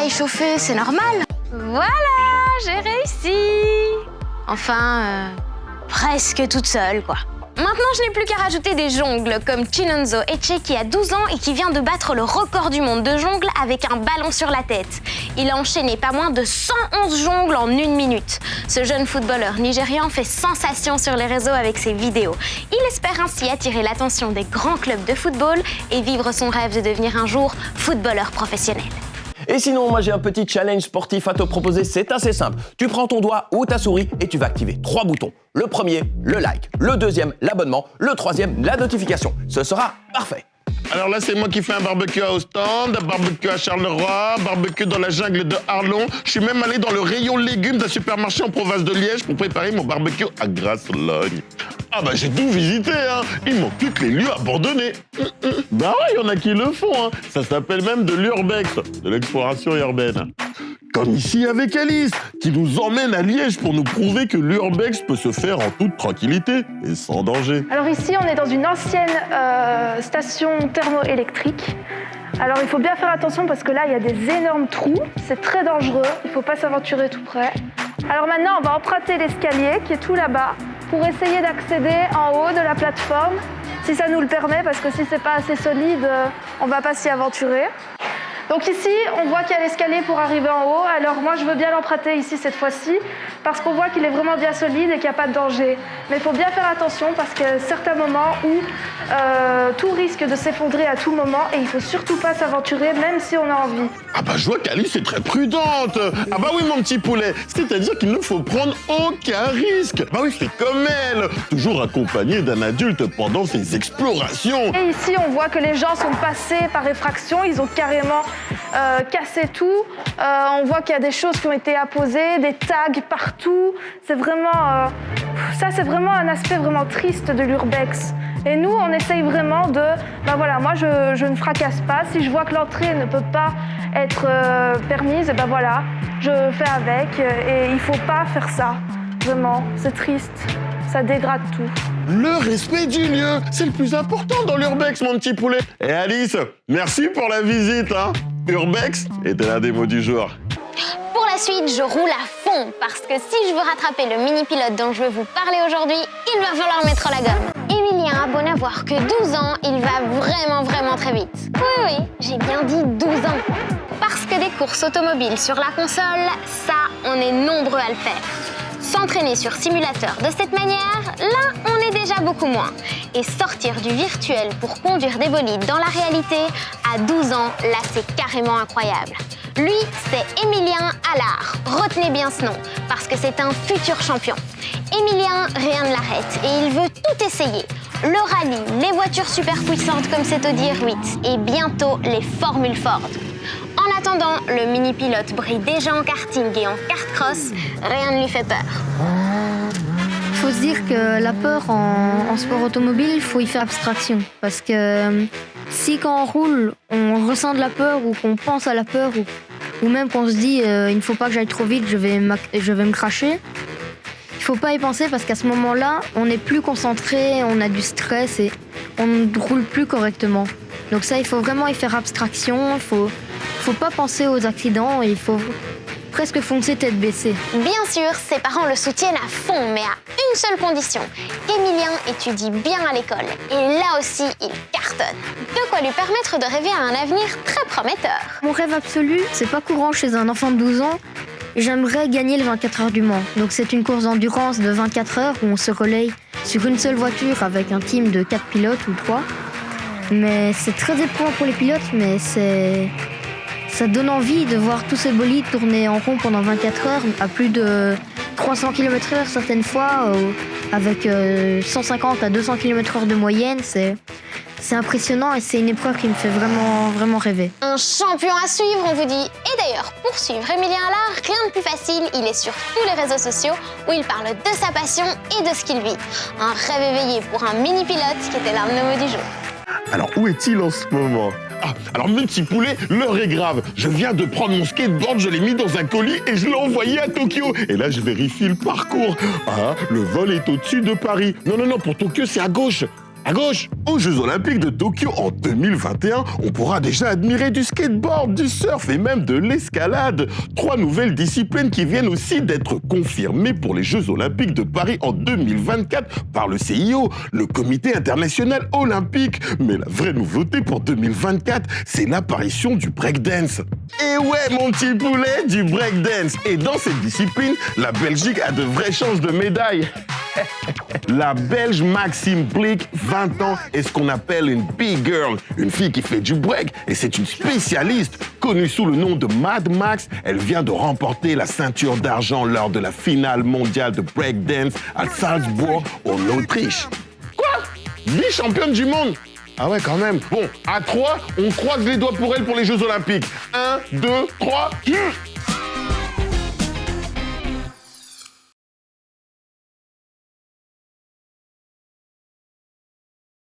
échauffé, c'est normal. Voilà, j'ai réussi. Enfin, presque toute seule, quoi. Maintenant, je n'ai plus qu'à rajouter des jongles, comme Chinonso Eche qui a 12 ans et qui vient de battre le record du monde de jongles avec un ballon sur la tête. Il a enchaîné pas moins de 111 jongles en 1 minute. Ce jeune footballeur nigérian fait sensation sur les réseaux avec ses vidéos. Il espère ainsi attirer l'attention des grands clubs de football et vivre son rêve de devenir un jour footballeur professionnel. Et sinon, moi j'ai un petit challenge sportif à te proposer, c'est assez simple. Tu prends ton doigt ou ta souris et tu vas activer 3 boutons. Le premier, le like. Le deuxième, l'abonnement. Le troisième, la notification. Ce sera parfait. Alors là, c'est moi qui fais un barbecue à Ostende, un barbecue à Charleroi, barbecue dans la jungle de Arlon. Je suis même allé dans le rayon légumes d'un supermarché en province de Liège pour préparer mon barbecue à Grasse-Logne. Ah bah j'ai tout visité, hein. Il manque plus que les lieux abandonnés. Bah ouais, il y en a qui le font, hein. Ça s'appelle même de l'urbex, de l'exploration urbaine. Comme ici avec Alice, qui nous emmène à Liège pour nous prouver que l'urbex peut se faire en toute tranquillité et sans danger. Alors ici, on est dans une ancienne station thermoélectrique. Alors il faut bien faire attention parce que là, il y a des énormes trous. C'est très dangereux, il ne faut pas s'aventurer tout près. Alors maintenant, on va emprunter l'escalier qui est tout là-bas pour essayer d'accéder en haut de la plateforme, si ça nous le permet, parce que si c'est pas assez solide, on va pas s'y aventurer. Donc ici, on voit qu'il y a l'escalier pour arriver en haut. Alors moi, je veux bien l'emprunter ici cette fois-ci, parce qu'on voit qu'il est vraiment bien solide et qu'il n'y a pas de danger. Mais il faut bien faire attention, parce qu'il y a certains moments où tout risque de s'effondrer à tout moment, et il faut surtout pas s'aventurer, même si on a envie. Ah bah je vois qu'Alice est très prudente. Ah bah oui mon petit poulet, c'est-à-dire qu'il ne faut prendre aucun risque. Bah oui, fais comme elle, toujours accompagné d'un adulte pendant ses explorations. Et ici on voit que les gens sont passés par effraction, ils ont carrément cassé tout. On voit qu'il y a des choses qui ont été apposées, des tags partout. C'est vraiment, ça c'est vraiment un aspect vraiment triste de l'urbex. Et nous, on essaye vraiment de... Ben voilà, moi, je ne fracasse pas. Si je vois que l'entrée ne peut pas être permise, ben voilà, je fais avec. Et il ne faut pas faire ça. Vraiment, c'est triste. Ça dégrade tout. Le respect du lieu, c'est le plus important dans l'urbex, mon petit poulet. Et Alice, merci pour la visite, hein. Urbex était l'un des mots du jour. Pour la suite, je roule à fond parce que si je veux rattraper le mini-pilote dont je veux vous parler aujourd'hui, il va falloir mettre la gomme. Emilien a beau n'avoir que 12 ans, il va vraiment très vite. Oui, j'ai bien dit 12 ans. Parce que des courses automobiles sur la console, ça, on est nombreux à le faire. S'entraîner sur simulateur de cette manière, là, on est déjà beaucoup moins. Et sortir du virtuel pour conduire des bolides dans la réalité, à 12 ans, là, c'est carrément incroyable. Lui, c'est Emilien Allard. Retenez bien ce nom, parce que c'est un futur champion. Emilien, rien ne l'arrête et il veut tout essayer. Le rallye, les voitures super puissantes comme cette Audi R8 et bientôt les Formule Ford. En attendant, le mini-pilote brille déjà en karting et en kart-cross, rien ne lui fait peur. Il faut se dire que la peur en sport automobile, il faut y faire abstraction. Parce que si quand on roule, on ressent de la peur ou qu'on pense à la peur ou même qu'on se dit il ne faut pas que j'aille trop vite, je vais me cracher. Il ne faut pas y penser parce qu'à ce moment-là, on est plus concentré, on a du stress et on ne roule plus correctement. Donc ça, il faut vraiment y faire abstraction, il faut pas penser aux accidents, il faut presque foncer tête baissée. Bien sûr, ses parents le soutiennent à fond, mais à une seule condition. Emilien étudie bien à l'école et là aussi, il cartonne. De quoi lui permettre de rêver à un avenir très prometteur. Mon rêve absolu, c'est pas courant chez un enfant de 12 ans. J'aimerais gagner le 24 heures du Mans. Donc c'est une course d'endurance de 24 heures où on se relaye sur une seule voiture avec un team de 4 pilotes ou 3. Mais c'est très éprouvant pour les pilotes, mais ça donne envie de voir tous ces bolides tourner en rond pendant 24 heures à plus de 300 km/h certaines fois, avec 150 à 200 km/h de moyenne. C'est impressionnant et c'est une épreuve qui me fait vraiment rêver. Un champion à suivre, on vous dit. Et d'ailleurs, pour suivre Emilien Allard, rien de plus facile, il est sur tous les réseaux sociaux où il parle de sa passion et de ce qu'il vit. Un rêve éveillé pour un mini-pilote qui était l'un de nos mots du jour. Alors où est-il en ce moment? Ah, alors mon petit poulet, l'heure est grave. Je viens de prendre mon skateboard, je l'ai mis dans un colis et je l'ai envoyé à Tokyo. Et là, je vérifie le parcours. Ah, le vol est au-dessus de Paris. Non, pour Tokyo, c'est à gauche. À gauche. Aux Jeux Olympiques de Tokyo en 2021, on pourra déjà admirer du skateboard, du surf et même de l'escalade. 3 nouvelles disciplines qui viennent aussi d'être confirmées pour les Jeux Olympiques de Paris en 2024 par le CIO, le Comité international olympique. Mais la vraie nouveauté pour 2024, c'est l'apparition du breakdance. Et ouais, mon petit poulet, du breakdance. Et dans cette discipline, la Belgique a de vraies chances de médaille. La Belge Maxime Blik, 20 ans, est ce qu'on appelle une big girl, une fille qui fait du break, et c'est une spécialiste. Connue sous le nom de Mad Max, elle vient de remporter la ceinture d'argent lors de la finale mondiale de breakdance à Salzbourg, en Autriche. Quoi? Vice-championne du monde? Ah ouais, quand même. Bon, à 3, on croise les doigts pour elle pour les Jeux Olympiques. 1, 2, 3...